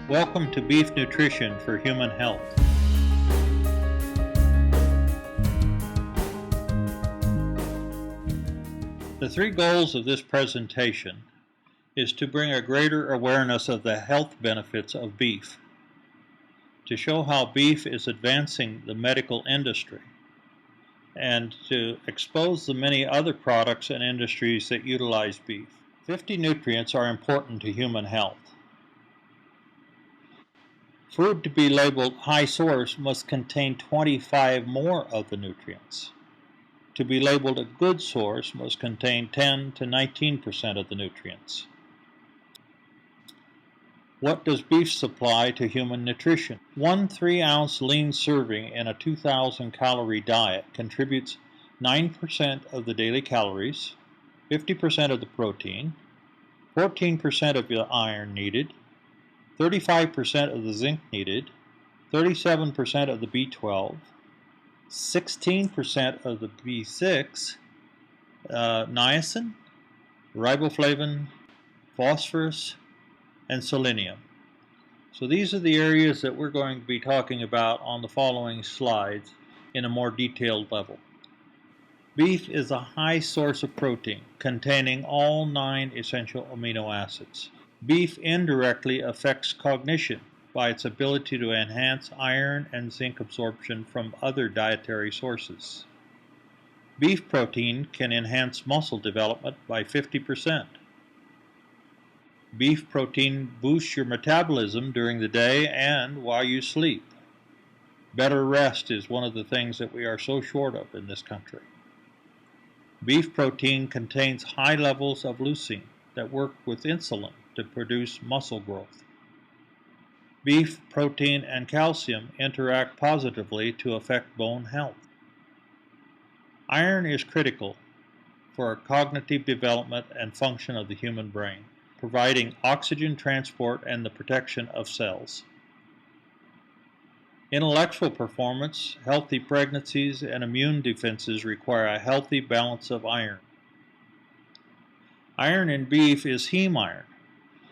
Welcome to Beef Nutrition for Human Health. The three goals of this presentation is to bring a greater awareness of the health benefits of beef, to show how beef is advancing the medical industry, and to expose the many other products and industries that utilize beef. 50 nutrients are important to human health. Food to be labeled high source must contain 25 more of the nutrients. To be labeled a good source must contain 10 to 19% of the nutrients. What does beef supply to human nutrition? One 3-ounce lean serving in a 2,000 calorie diet contributes 9% of the daily calories, 50% of the protein, 14% of the iron needed, 35% of the zinc needed, 37% of the B12, 16% of the B6, niacin, riboflavin, phosphorus, and selenium. So these are the areas that we're going to be talking about on the following slides in a more detailed level. Beef is a high source of protein containing all 9 essential amino acids. Beef indirectly affects cognition by its ability to enhance iron and zinc absorption from other dietary sources. Beef protein can enhance muscle development by 50%. Beef protein boosts your metabolism during the day and while you sleep. Better rest is one of the things that we are so short of in this country. Beef protein contains high levels of leucine that work with insulin to produce muscle growth. Beef, protein, and calcium interact positively to affect bone health. Iron is critical for cognitive development and function of the human brain, providing oxygen transport and the protection of cells. Intellectual performance, healthy pregnancies, and immune defenses require a healthy balance of iron. Iron in beef is heme iron,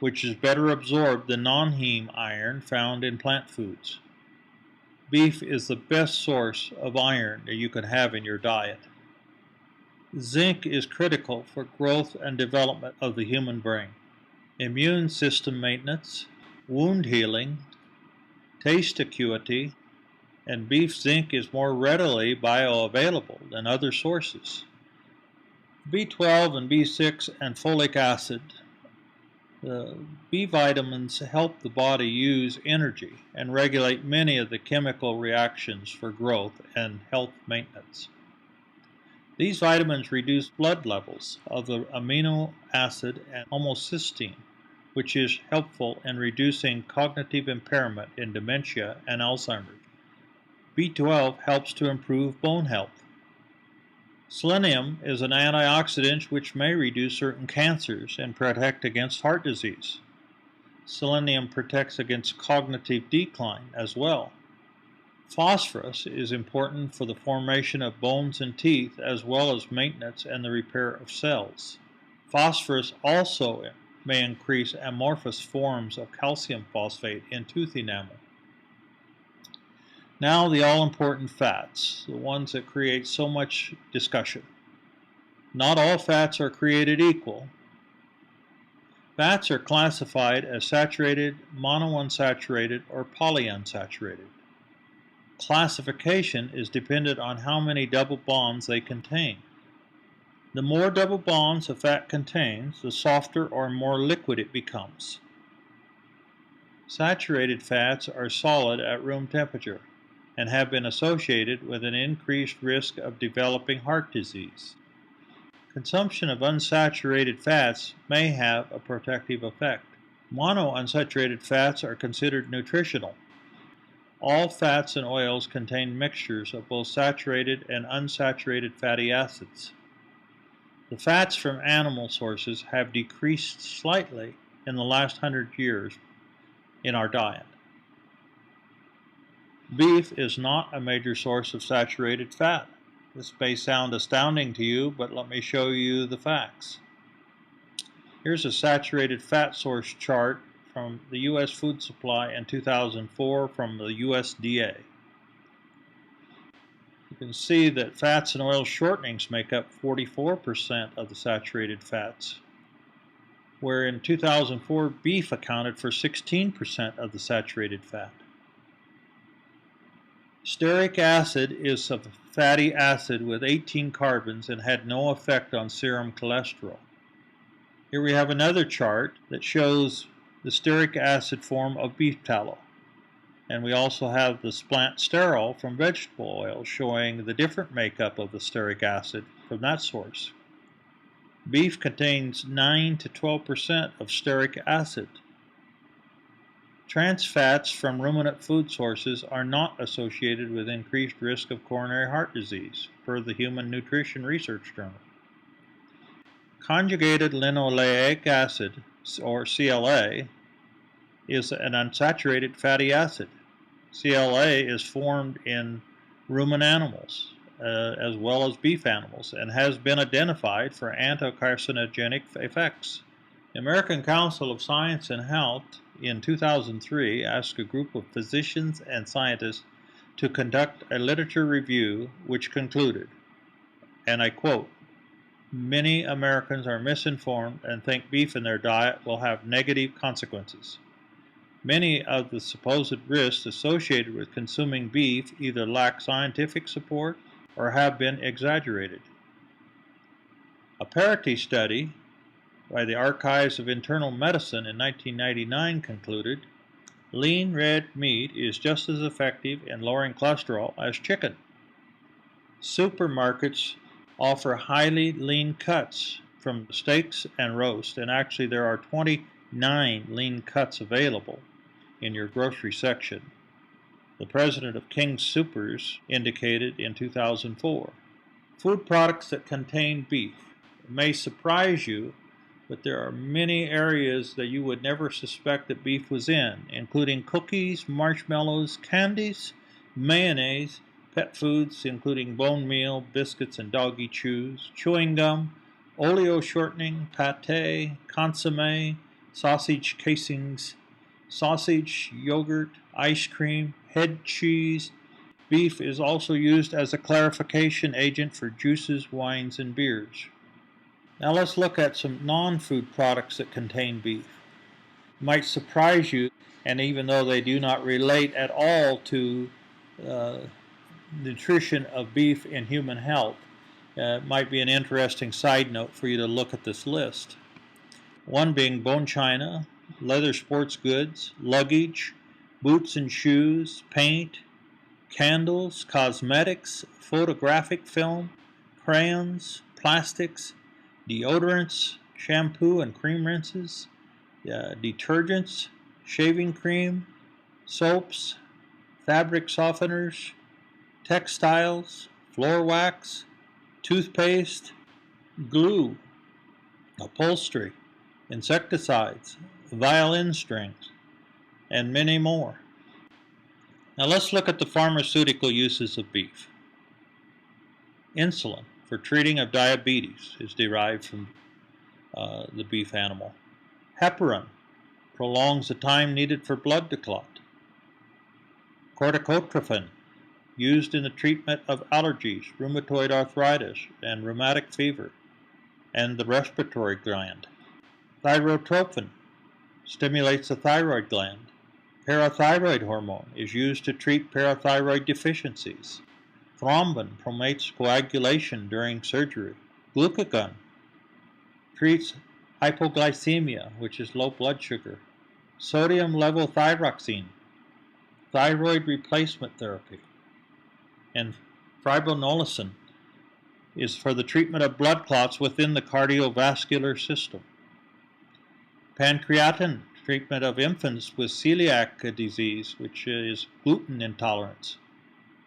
which is better absorbed than non-heme iron found in plant foods. Beef is the best source of iron that you can have in your diet. Zinc is critical for growth and development of the human brain, immune system maintenance, wound healing, taste acuity, and beef zinc is more readily bioavailable than other sources. B12 and B6 and folic acid. The B vitamins help the body use energy and regulate many of the chemical reactions for growth and health maintenance. These vitamins reduce blood levels of the amino acid and homocysteine, which is helpful in reducing cognitive impairment in dementia and Alzheimer's. B12 helps to improve bone health. Selenium is an antioxidant which may reduce certain cancers and protect against heart disease. Selenium protects against cognitive decline as well. Phosphorus is important for the formation of bones and teeth as well as maintenance and the repair of cells. Phosphorus also may increase amorphous forms of calcium phosphate in tooth enamel. Now the all-important fats, the ones that create so much discussion. Not all fats are created equal. Fats are classified as saturated, monounsaturated, or polyunsaturated. Classification is dependent on how many double bonds they contain. The more double bonds a fat contains, the softer or more liquid it becomes. Saturated fats are solid at room temperature and have been associated with an increased risk of developing heart disease. Consumption of unsaturated fats may have a protective effect. Monounsaturated fats are considered nutritional. All fats and oils contain mixtures of both saturated and unsaturated fatty acids. The fats from animal sources have decreased slightly in the last 100 years in our diet. Beef is not a major source of saturated fat. This may sound astounding to you, but let me show you the facts. Here's a saturated fat source chart from the U.S. food supply in 2004 from the USDA. You can see that fats and oil shortenings make up 44% of the saturated fats, where in 2004 beef accounted for 16% of the saturated fat. Stearic acid is a fatty acid with 18 carbons and had no effect on serum cholesterol. Here we have another chart that shows the stearic acid form of beef tallow. And we also have the plant sterol from vegetable oil showing the different makeup of the stearic acid from that source. Beef contains 9 to 12% of stearic acid. Trans fats from ruminant food sources are not associated with increased risk of coronary heart disease, per the Human Nutrition Research Journal. Conjugated linoleic acid, or CLA, is an unsaturated fatty acid. CLA is formed in ruminant animals as well as beef animals and has been identified for anti-carcinogenic effects. The American Council of Science and Health in 2003 asked a group of physicians and scientists to conduct a literature review which concluded, and I quote, "Many Americans are misinformed and think beef in their diet will have negative consequences. Many of the supposed risks associated with consuming beef either lack scientific support or have been exaggerated." A parity study by the Archives of Internal Medicine in 1999 concluded, lean red meat is just as effective in lowering cholesterol as chicken. Supermarkets offer highly lean cuts from steaks and roast, and actually there are 29 lean cuts available in your grocery section. The president of King's Supers indicated in 2004. Food products that contain beef. It may surprise you, but there are many areas that you would never suspect that beef was in, including cookies, marshmallows, candies, mayonnaise, pet foods including bone meal, biscuits and doggy chews, chewing gum, oleo shortening, pate, consomme, sausage casings, sausage, yogurt, ice cream, head cheese. Beef is also used as a clarification agent for juices, wines, and beers. Now let's look at some non-food products that contain beef. It might surprise you, and even though they do not relate at all to nutrition of beef in human health, it might be an interesting side note for you to look at this list. One being bone china, leather sports goods, luggage, boots and shoes, paint, candles, cosmetics, photographic film, crayons, plastics, deodorants, shampoo and cream rinses, detergents, shaving cream, soaps, fabric softeners, textiles, floor wax, toothpaste, glue, upholstery, insecticides, violin strings, and many more. Now let's look at the pharmaceutical uses of beef. Insulin for treating of diabetes is derived from the beef animal. Heparin prolongs the time needed for blood to clot. Corticotrophin, used in the treatment of allergies, rheumatoid arthritis, and rheumatic fever, and the respiratory gland. Thyrotrophin stimulates the thyroid gland. Parathyroid hormone is used to treat parathyroid deficiencies. Thrombin promotes coagulation during surgery. Glucagon treats hypoglycemia, which is low blood sugar. Sodium levothyroxine, thyroid replacement therapy. And fibrinolysin is for the treatment of blood clots within the cardiovascular system. Pancreatin, treatment of infants with celiac disease, which is gluten intolerance,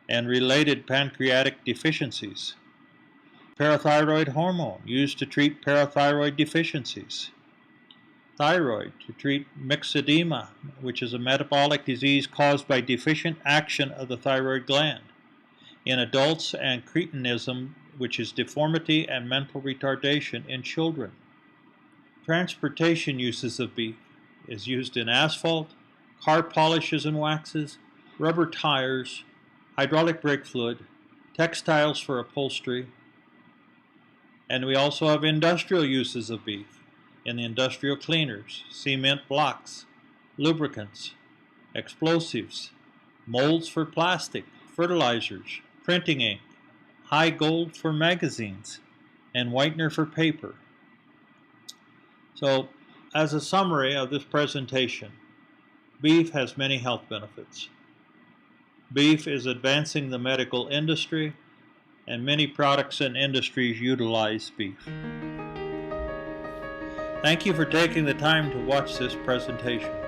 and related pancreatic deficiencies. Parathyroid hormone, used to treat parathyroid deficiencies. Thyroid, to treat myxedema, which is a metabolic disease caused by deficient action of the thyroid gland. In adults, and cretinism, which is deformity and mental retardation in children. Transportation uses of beef. is used in asphalt, car polishes and waxes, rubber tires, hydraulic brake fluid, textiles for upholstery, and we also have industrial uses of beef in the industrial cleaners, cement blocks, lubricants, explosives, molds for plastic, fertilizers, printing ink, high gold for magazines, and whitener for paper. So, as a summary of this presentation, beef has many health benefits. Beef is advancing the medical industry, and many products and industries utilize beef. Thank you for taking the time to watch this presentation.